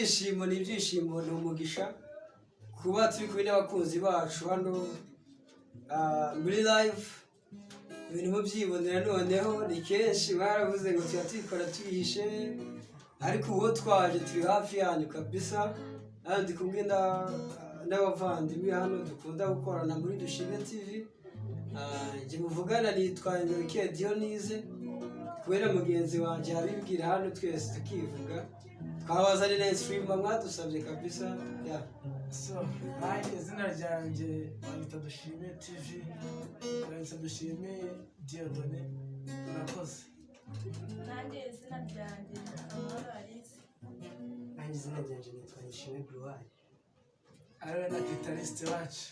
ibyishimo ni umugisha kuba turi kumwe n'abakunzi bacu hano muri live. Ibintu mubyibonera noneho ni kenshi baravuze ngo tuba tubikora tuyihishe, ariko uwo twaje turi hafi yanyu kabisa. Hano ndi kumwe n'abavandimwe hano dukunda gukorana muri Dushime TV. Njye muvugana nitwa Enrique Dionise, kubera mugenzi wanjye abibwira hano twese tukivuga. Twabazanira streamer mwadusabye kabisa. So, izina ryanjye banyita Dushime TV, banyita Dushime Dieudonné. Murakoze. Nanjye izina ryanjye Amahoro Alice. Nanjye izina ryanjye nitwa Nishimwe Gloire. Ariwe na guitariste wacu.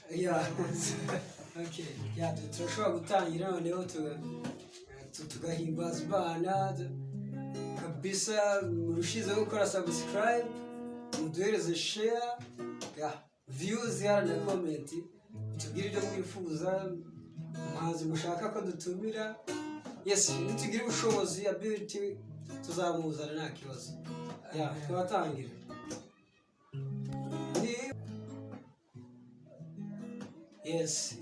Okay. Turashobora gutangira noneho tugahimbaza Imana kabisa. Murushizeho gukora subscribe, muduhereze share, views na comment, tubwire ibyo mwifuza, umuhanzi mushaka ko dutumira. Yes, nitugire ubushobozi ability tuzamuzana nta kibazo. Turatangira. Yes,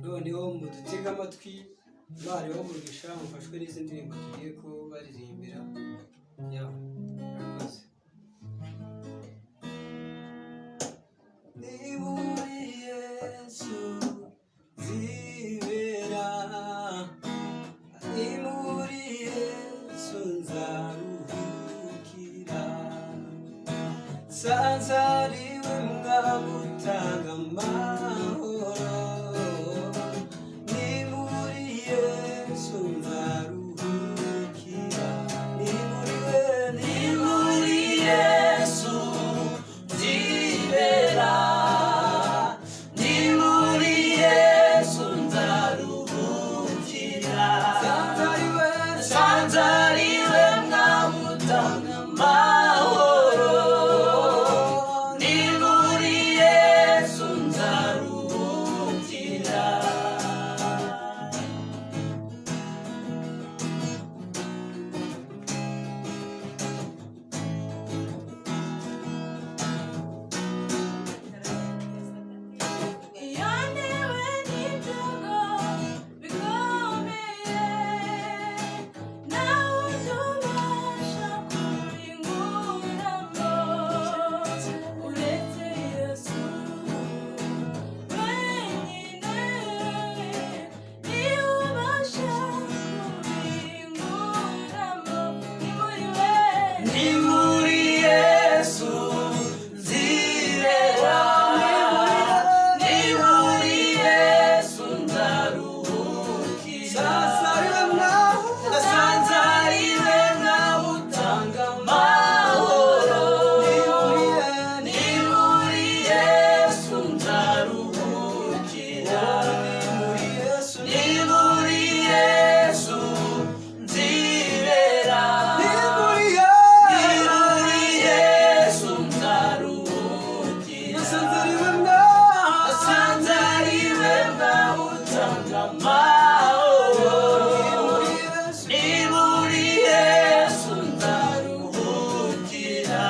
noneho mudutega amatwi, bariho mugisha mufashwe n'izi ndirimbo tugiye ko baririmbira. Murakoze. Ni muri Yesu nzibera, ni muri Yesu nzaruhukira, nsanze ariwe mwami utanga amahoro. Ni muri Yesu nzaruhukira, ni muri Yesu nzibera, ni muri Yesu nzaruhukira, nsanze ariwe mwami utanga amahoro. Ni muri Yesu nzaruhukira. Iyo ntewe n'ibyago bikomeye, nawe utubasha kubinkuramo, uretse Yesu wenyine niwe ubasha kubinkuramo. Ni muri Yesu nzibera, ni muri Yesu nzaruhukira, nasanze ariwe mwami utanga amahoro. Ni muri Yesu nzaruhukira, ni muri Yesu nzibera, ni muri Yesu nzaruhukira, nasanze ariwe mwami utanga amahoro. Ni muri Yesu nzaruhukira.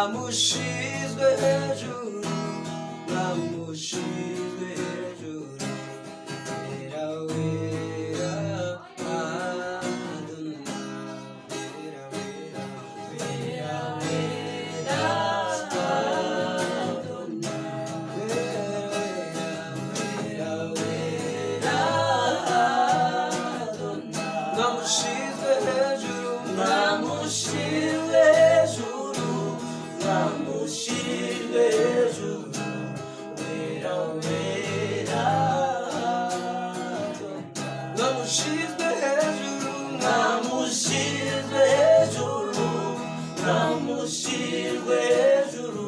Bamushizwe hejuru, bamushizwe hejuru, wera wera Adonai, wera wera, wera wera Adonai, wera wera Adonai. Bamushizwe hejuru, bamushizwe hejuru, bamushizwe hejuru, wera wera Adonai. Bamushizwe hejuru, bamushizwe hejuru, bamushizwe hejuru,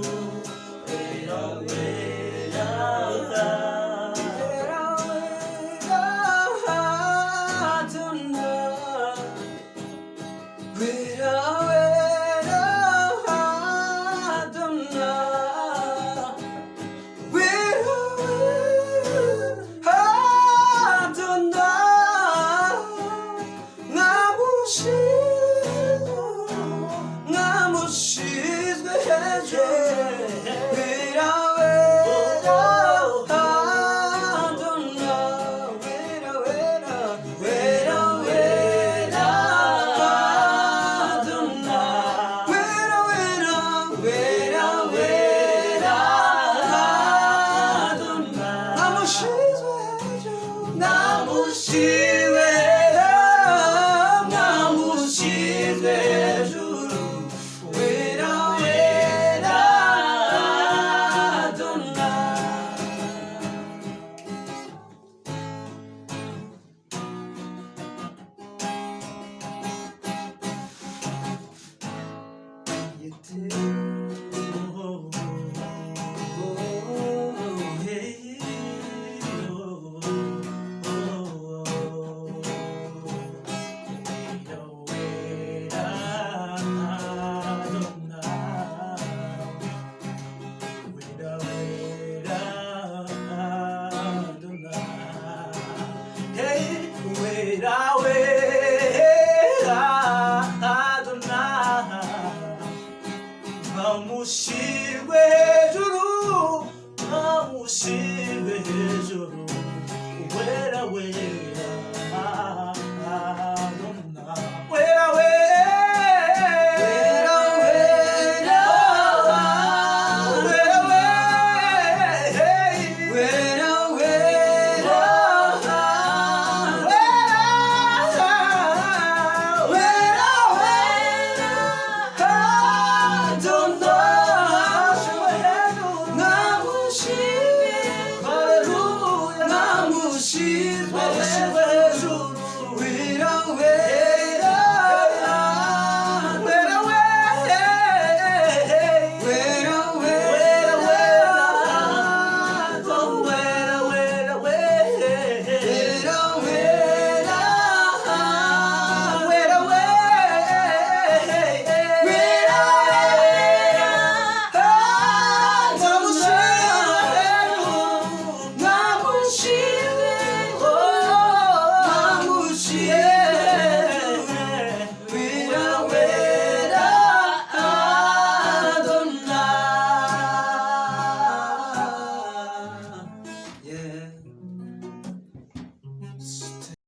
Vamos